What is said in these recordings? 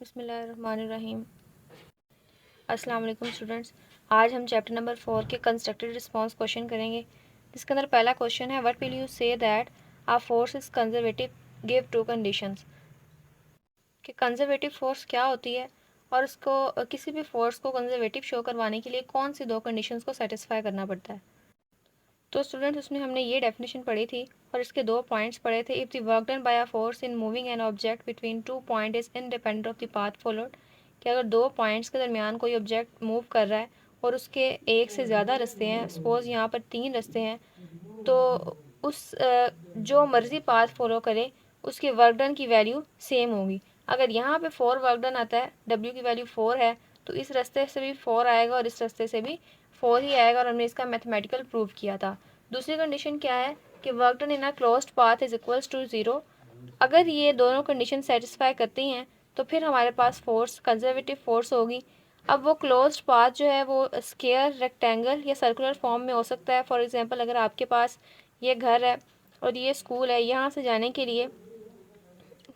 बिस्मिल्लाहिर्रहमानिर्रहीम। अस्सलाम वालेकुम स्टूडेंट्स। आज हम चैप्टर नंबर 4 के कंस्ट्रक्टेड रिस्पांस क्वेश्चन करेंगे, जिसके अंदर पहला क्वेश्चन है, what will you say that a force is conservative, give two conditions. कि कंजर्वेटिव फोर्स क्या होती है और उसको किसी भी फोर्स को कंजर्वेटिव शो करवाने के लिए कौन सी दो कंडीशंस को सेटिस्फाई करना पड़ता है। तो स्टूडेंट्स, उसमें हमने ये डेफिनेशन पढ़ी थी और इसके दो पॉइंट्स पढ़े थे। If the work done by a force in moving an object between two point is independent of the path followed, कि अगर दो पॉइंट्स के दरमियान कोई ऑब्जेक्ट मूव कर रहा है और उसके एक से ज़्यादा रास्ते हैं, सपोज़ यहाँ पर 3 रास्ते हैं, तो उस जो मर्ज़ी पाथ फॉलो करे उसके वर्क डन की वैल्यू सेम होगी। अगर यहाँ पे 4 वर्क डन आता है, W की वैल्यू 4 है, तो इस रास्ते से भी 4 आएगा और इस रास्ते से भी 4 ही आएगा, और हमने इसका मैथमेटिकल प्रूफ किया था। दूसरी कंडीशन क्या है कि work done in a closed path is equals to 0। अगर ये दोनों कंडीशन सेटिस्फाई करती हैं तो फिर हमारे पास फोर्स कंजर्वेटिव फोर्स होगी। अब वो क्लोज्ड पाथ जो है वो स्क्वायर, रेक्टेंगल या सर्कुलर फॉर्म में हो सकता है। फॉर एग्जांपल, अगर आपके पास ये घर है और ये स्कूल है, यहाँ से जाने के लिए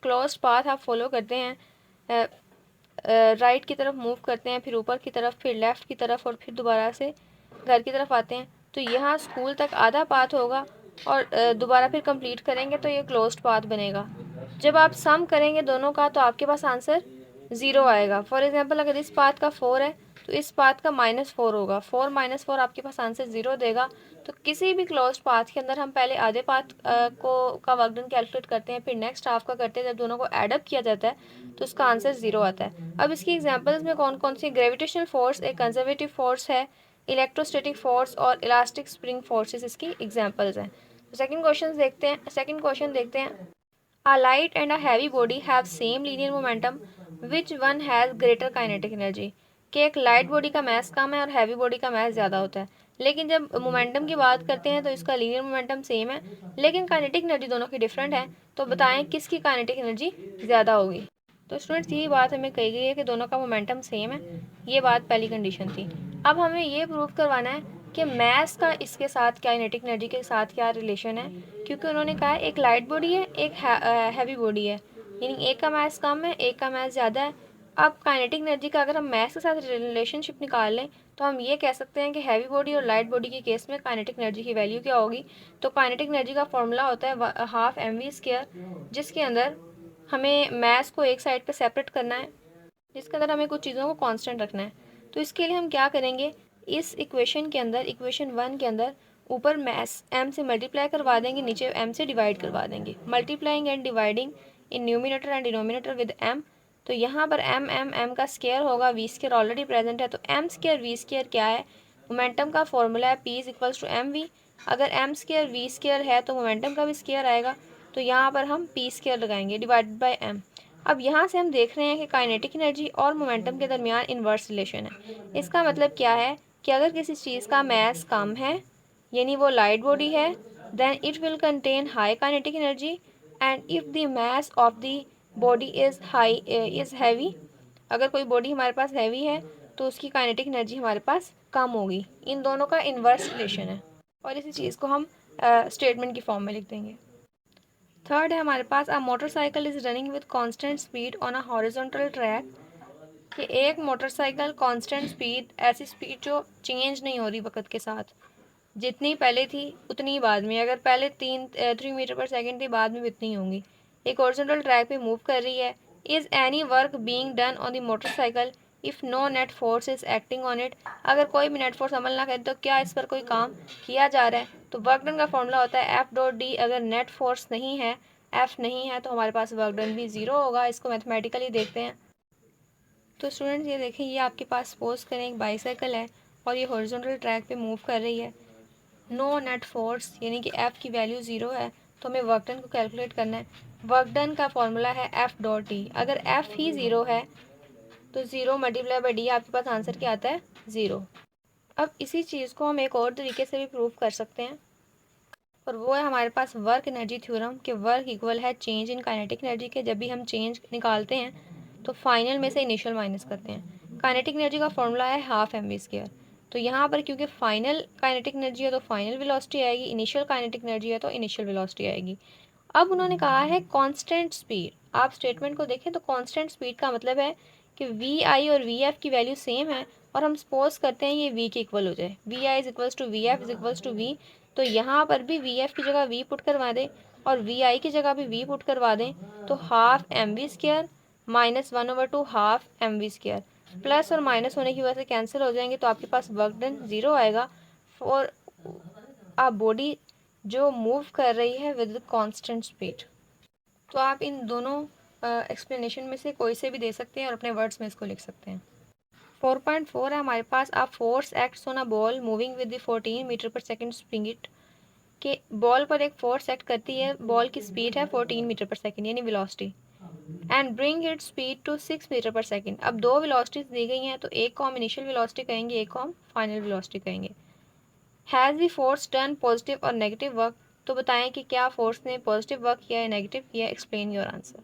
क्लोज्ड पाथ आप फॉलो करते हैं, राइट की तरफ मूव करते हैं, फिर ऊपर की तरफ, फिर लेफ़्ट की तरफ और फिर दोबारा से घर की तरफ आते हैं, तो यहाँ स्कूल तक आधा पाथ होगा और दोबारा फिर कंप्लीट करेंगे तो ये क्लोज्ड पाथ बनेगा। जब आप सम करेंगे दोनों का तो आपके पास आंसर 0 आएगा। फॉर एग्जांपल, अगर इस पाथ का 4 है तो इस पाथ का -4 होगा। 4 - 4 आपके पास आंसर 0 देगा। तो किसी भी क्लोज्ड पाथ के अंदर हम पहले आधे पाथ को का वर्क डन कैलकुलेट करते हैं, फिर नेक्स्ट हाफ का करते हैं। जब दोनों को एडअप किया जाता है तो उसका आंसर 0 आता है। अब इसकी एग्जांपल्स में कौन कौन सी, ग्रेविटेशनल फोर्स एक कंजर्वेटिव फोर्स है, इलेक्ट्रोस्टैटिक फोर्स और इलास्टिक स्प्रिंग फोर्सेस इसकी एग्जांपल्स हैं। सेकंड क्वेश्चन देखते हैं। A light and a heavy body have same linear momentum. Which one has greater kinetic energy? कि एक लाइट बॉडी का मास कम है और हैवी बॉडी का मास ज़्यादा होता है, लेकिन जब मोमेंटम की बात करते हैं तो इसका लीनियर मोमेंटम सेम है, लेकिन काइनेटिक एनर्जी दोनों की डिफरेंट है। तो बताएं किसकी काइनेटिक एनर्जी ज़्यादा होगी। तो स्टूडेंट्स, यही बात हमें कही गई है कि दोनों का मोमेंटम सेम है। ये बात पहली कंडीशन थी। अब हमें ये प्रूव करवाना है कि मास का इसके साथ, काइनेटिक एनर्जी के साथ क्या रिलेशन है, क्योंकि उन्होंने कहा है एक लाइट बॉडी है, एक हैवी बॉडी है, यानी एक का मास कम है, एक का मास ज़्यादा है। अब काइनेटिक एनर्जी का अगर हम मास के साथ रिलेशनशिप निकाल लें तो हम ये कह सकते हैं कि हैवी बॉडी और लाइट बॉडी के केस में काइनेटिक एनर्जी की वैल्यू क्या होगी। तो काइनेटिक एनर्जी का फॉर्मूला होता है 12 mv², जिसके अंदर हमें मास को एक साइड पे सेपरेट करना है, जिसके अंदर हमें कुछ चीज़ों को कांस्टेंट रखना है। तो इसके लिए हम क्या करेंगे, इस इक्वेशन के अंदर, इक्वेशन 1 के अंदर ऊपर मास m से मल्टीप्लाई करवा देंगे, नीचे m से डिवाइड करवा देंगे। Multiplying and dividing in numerator and denominator with m। तो यहाँ पर m का स्क्वायर होगा, v² ऑलरेडी प्रेजेंट है, तो m² v² क्या है, मोमेंटम का फॉर्मूला है p = mv। अगर m² v² है तो मोमेंटम का भी स्क्वायर आएगा, तो यहाँ पर हम p² लगाएंगे डिवाइडेड बाय m। अब यहाँ से हम देख रहे हैं कि काइनेटिक एनर्जी और मोमेंटम के दरमियान इन्वर्स रिलेशन है। इसका मतलब क्या है कि अगर किसी चीज़ का मास कम है, यानी वो लाइट बॉडी है, then it will contain high kinetic energy, and if the mass of the body is heavy, अगर कोई बॉडी हमारे पास हैवी है तो उसकी काइनेटिक एनर्जी हमारे पास कम होगी। इन दोनों का इन्वर्स रिलेशन है और इसी चीज़ को हम स्टेटमेंट की फॉर्म में लिख देंगे। थर्ड है हमारे पास, a motorcycle is running with constant speed on a horizontal track. कि एक मोटरसाइकिल कांस्टेंट स्पीड, ऐसी स्पीड जो चेंज नहीं हो रही वक्त के साथ, जितनी पहले थी उतनी बाद में, अगर पहले 3 मीटर पर सेकेंड थी, बाद में भी उतनी होंगी, एक हॉरिजॉन्टल ट्रैक पे मूव कर रही है। Is any work being done on the motorcycle if no net force is acting on it. अगर कोई भी नेट फोर्स अमल ना करे तो क्या इस पर कोई काम किया जा रहा है। तो वर्क डन का फॉर्मूला होता है F.D। अगर नेट फोर्स नहीं है, F नहीं है, तो हमारे पास वर्क डन भी 0 होगा। इसको मैथमेटिकली देखते हैं। तो स्टूडेंट्स, ये देखें, ये आपके पास सपोज करें एक बाईसाइकिल है और ये हॉरिजॉन्टल ट्रैक पे मूव कर रही है। नो नेट फोर्स यानी कि F की वैल्यू 0 है, तो हमें वर्क डन को कैलकुलेट करना है। वर्क डन का फॉर्मूला है F.D। अगर F ही 0 है तो 0 मल्टीप्लाई बाई डी, आपके पास आंसर क्या आता है, 0। अब इसी चीज़ को हम एक और तरीके से भी प्रूव कर सकते हैं, और वो है हमारे पास वर्क एनर्जी थ्योरम, कि वर्क इक्वल है चेंज इन काइनेटिक एनर्जी के। जब भी हम चेंज निकालते हैं तो फाइनल में से इनिशियल माइनस करते हैं। काइनेटिक एनर्जी का फॉर्मूला है 12 mv²। तो यहाँ पर क्योंकि फाइनल काइनेटिक एनर्जी है तो फाइनल वेलोसिटी आएगी, इनिशियल काइनेटिक एनर्जी है तो इनिशियल वेलोसिटी आएगी। अब उन्होंने कहा है कांस्टेंट स्पीड। आप स्टेटमेंट को देखें तो कांस्टेंट स्पीड का मतलब है कि वी आई और वी एफ की वैल्यू सेम है और हम सपोज करते हैं ये वी के इक्वल हो जाए, v i is equals to v f is equals to v. तो यहाँ पर भी वी एफ की जगह वी पुट करवा दें और वी आई की जगह भी वी पुट करवा दें, तो half M v square minus 1/2 half M v square, plus और माइनस होने की वजह से कैंसिल हो जाएंगे, तो आपके पास वर्क डन 0 आएगा फॉर आ बॉडी जो मूव कर रही है विद कांस्टेंट स्पीड। तो आप इन दोनों एक्सप्लेनेशन में से कोई से भी दे सकते हैं और अपने वर्ड्स में इसको लिख सकते हैं। 4.4 है हमारे पास, आप force acts on a ball moving with the 14 metre per second spring it. के बॉल पर एक फोर्स एक्ट करती है, बॉल की स्पीड है 14 मीटर पर सेकंड यानी velocity, and bring it speed to 6 metre per second. अब दो वेलोसिटीज दी गई हैं, तो एक को हम इनिशियल वेलोसिटी कहेंगे, एक को हम फाइनल वेलोसिटी कहेंगे। Has the force done positive और नेगेटिव वर्क, तो बताएं कि क्या फोर्स ने पॉजिटिव वर्क किया है नेगेटिव किया, एक्सप्लेन योर आंसर।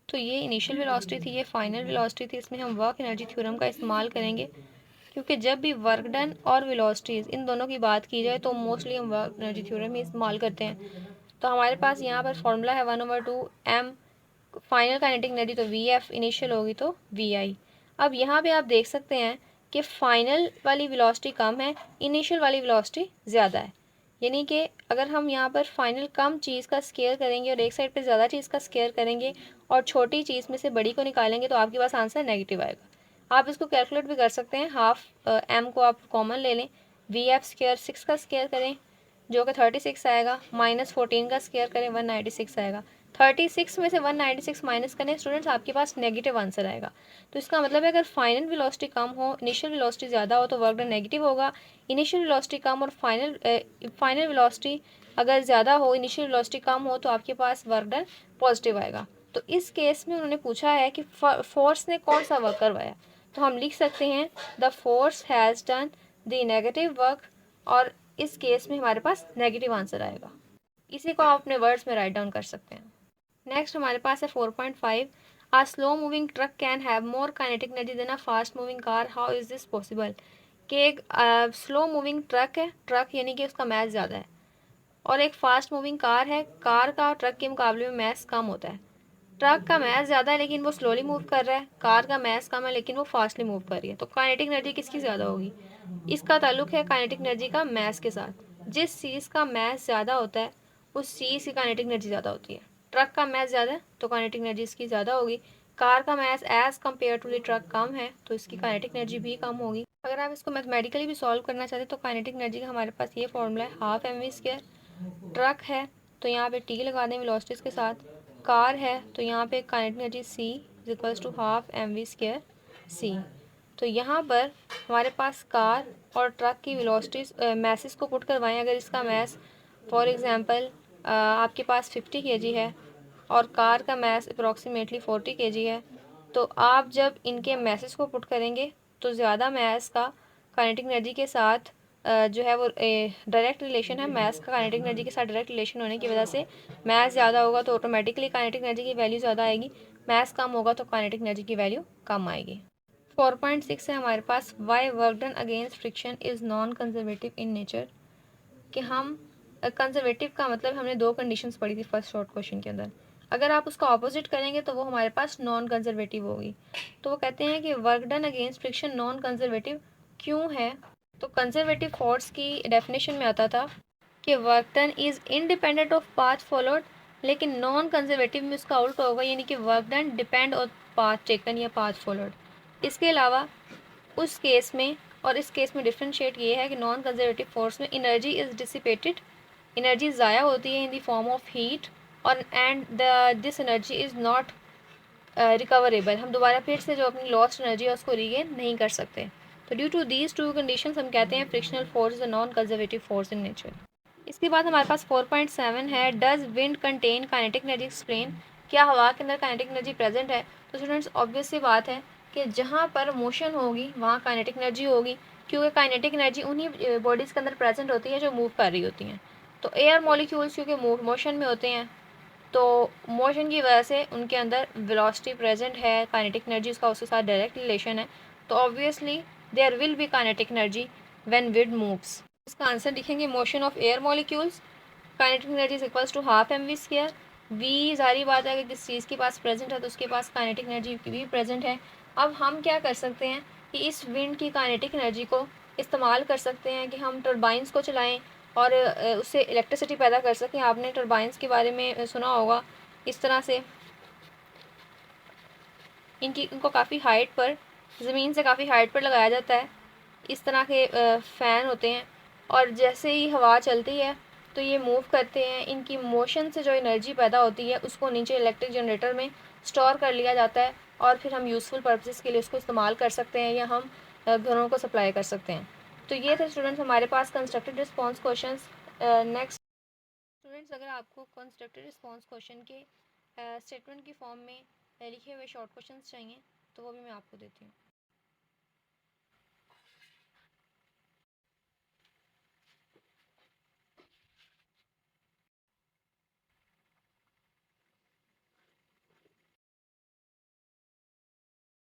तो ये इनिशियल वेलोसिटी थी, ये फाइनल वेलोसिटी थी, इसमें हम वर्क एनर्जी थ्योरम का इस्तेमाल करेंगे, क्योंकि जब भी वर्क डन और वेलोसिटीज़ इन दोनों की बात की जाए तो मोस्टली हम वर्क एनर्जी थ्योरम ही इस्तेमाल करते हैं। तो हमारे पास यहाँ पर फॉर्मूला है 1/2 एम फाइनल काइनेटिक एनर्जी, तो वी एफ इनिशियल होगी तो वी आई। अब यहाँ पे आप देख सकते हैं कि फाइनल वाली वेलोसिटी कम है, इनिशियल वाली वेलोसिटी ज़्यादा है, यानी कि अगर हम यहाँ पर फाइनल कम चीज़ का स्केयर करेंगे और एक साइड पे ज़्यादा चीज़ का स्केयर करेंगे और छोटी चीज़ में से बड़ी को निकालेंगे तो आपके पास आंसर नेगेटिव आएगा। आप इसको कैलकुलेट भी कर सकते हैं, हाफ एम को आप कॉमन ले लें, वी एफ स्केयर 6 का स्केयर करें जो कि 36 आएगा, माइनस 14 का स्केयर करें 196 आएगा। 36 में से 196 माइनस करें स्टूडेंट्स, आपके पास नेगेटिव आंसर आएगा। तो इसका मतलब है अगर फाइनल वेलोसिटी कम हो इनिशियल वेलोसिटी ज़्यादा हो तो वर्क डन नेगेटिव होगा, इनिशियल वेलोसिटी कम और फाइनल वेलोसिटी अगर ज़्यादा हो इनिशियल वेलोसिटी कम हो तो आपके पास वर्क डन पॉजिटिव आएगा। तो इस केस में उन्होंने पूछा है कि फोर्स ने कौन सा वर्क करवाया, तो हम लिख सकते हैं the force has done the negative work, और इस केस में हमारे पास नेगेटिव आंसर आएगा। इसी को आप अपने वर्ड्स में राइट डाउन कर सकते हैं। नेक्स्ट हमारे पास है 4.5, a slow moving truck can have more kinetic energy than a fast moving car, how is this possible. कि एक स्लो मूविंग ट्रक है, ट्रक यानी कि उसका मैथ ज़्यादा है, और एक फास्ट मूविंग कार है, कार का ट्रक के मुकाबले में मैथ कम होता है। ट्रक का मैथ ज़्यादा है लेकिन वो स्लोली मूव कर रहा है, कार का मैथ कम है लेकिन वो फास्टली मूव कर रही है, तो काइनेटिक एनर्जी किसकी ज़्यादा होगी। इसका ताल्लुक है काइनेटिक एनर्जी का मैथ के साथ। जिस चीज़ का मैथ ज़्यादा होता है उस चीज़ की काइनेटिक एनर्जी ज़्यादा होती है। ट्रक का मैथ ज़्यादा है तो काइनेटिक एनर्जी इसकी ज़्यादा होगी, कार का mass as compared to the truck कम है तो इसकी काइनेटिक एनर्जी भी कम होगी। अगर आप इसको मैथमेटिकली भी सॉल्व करना चाहते हैं तो काइनेटिक एनर्जी का हमारे पास ये फॉर्मूला है, half M V square. Truck है तो यहाँ पे टी लगा दें वेलोसिटीज़ के साथ, कार है तो यहाँ पे kinetic energy C is equals to half M V square C. तो यहाँ पर हमारे पास कार और ट्रक की वेलोसिटीज़ मैसेज को पुट करवाएं, अगर इसका मैस फॉर एग्ज़ाम्पल आपके पास 50 kg है और कार का मैस अप्रॉक्सीमेटली 40 kg है, तो आप जब इनके मैसेज को पुट करेंगे तो ज़्यादा मैस का काइनेटिक एनर्जी के साथ जो है वो डायरेक्ट रिलेशन है, मैस का काइनेटिक एनर्जी के साथ डायरेक्ट रिलेशन होने की वजह से मैस ज़्यादा होगा तो ऑटोमेटिकली काइनेटिक एनर्जी की वैल्यू ज़्यादा आएगी, मैस कम होगा तो काइनेटिक एनर्जी की वैल्यू कम आएगी। 4.6 है हमारे पास, why work done against friction is non conservative in nature. कि हम कंजर्वेटिव का मतलब हमने दो कंडीशंस पढ़ी थी फर्स्ट शॉर्ट क्वेश्चन के अंदर, अगर आप उसका ऑपोजिट करेंगे तो वो हमारे पास नॉन कंजर्वेटिव होगी। तो वो कहते हैं कि work done against friction non conservative क्यों है। तो कंजर्वेटिव फोर्स की डेफिनेशन में आता था कि work done is independent of path followed, लेकिन नॉन कंजर्वेटिव में उसका उल्टा होगा, यानी कि work done depend on path taken या पाथ फॉलोड। इसके अलावा उस केस में और इस केस में डिफ्रेंशिएट ये है कि नॉन कंजर्वेटिव फोर्स में एनर्जी इज़ डिसिपेटेड, एनर्जी ज़ाया होती है in the form of heat, और and this energy is not recoverable, हम दोबारा फिर से जो अपनी लॉस्ट एनर्जी है उसको रीगेन नहीं कर सकते। तो due to these two conditions हम कहते हैं frictional force is a non conservative force in nature. इसके बाद हमारे पास 4.7 है, does wind contain kinetic energy explain. क्या हवा के अंदर काइनेटिक एनर्जी प्रेजेंट है। तो स्टूडेंट्स ऑब्वियस सी बात है कि जहाँ पर मोशन होगी वहाँ काइनेटिक एनर्जी होगी, क्योंकि काइनेटिक एनर्जी उन्हीं बॉडीज़ के अंदर प्रेजेंट होती है जो मूव कर रही होती हैं। तो एयर मॉलिक्यूल्स क्योंकि मोशन में होते हैं तो मोशन की वजह से उनके अंदर वेलोसिटी प्रेजेंट है, काइनेटिक एनर्जी उसका उसके साथ डायरेक्ट रिलेशन है, तो obviously there will be kinetic energy when wind moves. इसका आंसर लिखेंगे motion of air molecules kinetic energy is equals to half M V square. वी जारी बात है कि जिस चीज़ के पास प्रेजेंट है तो उसके पास काइनेटिक एनर्जी भी प्रेजेंट है। अब हम क्या कर सकते हैं कि इस विंड की काइनेटिक एनर्जी को इस्तेमाल कर सकते हैं कि हम टर्बाइंस को चलाएं और उससे इलेक्ट्रिसिटी पैदा कर सकें। आपने टर्बाइंस के बारे में सुना होगा। इस तरह से इनको काफ़ी हाइट पर, ज़मीन से काफ़ी हाइट पर लगाया जाता है। इस तरह के फ़ैन होते हैं और जैसे ही हवा चलती है तो ये मूव करते हैं। इनकी मोशन से जो एनर्जी पैदा होती है उसको नीचे इलेक्ट्रिक जनरेटर में स्टोर कर लिया जाता है और फिर हम यूज़फुल पर्पसेस के लिए उसको इस्तेमाल कर सकते हैं या हम घरों को सप्लाई कर सकते हैं। तो ये थे स्टूडेंट्स हमारे पास constructed response questions. Next students, अगर आपको कंस्ट्रक्टेड रिस्पॉन्स क्वेश्चन के स्टेटमेंट की फॉर्म में लिखे हुए शॉर्ट क्वेश्चंस चाहिए तो वो भी मैं आपको देती हूँ।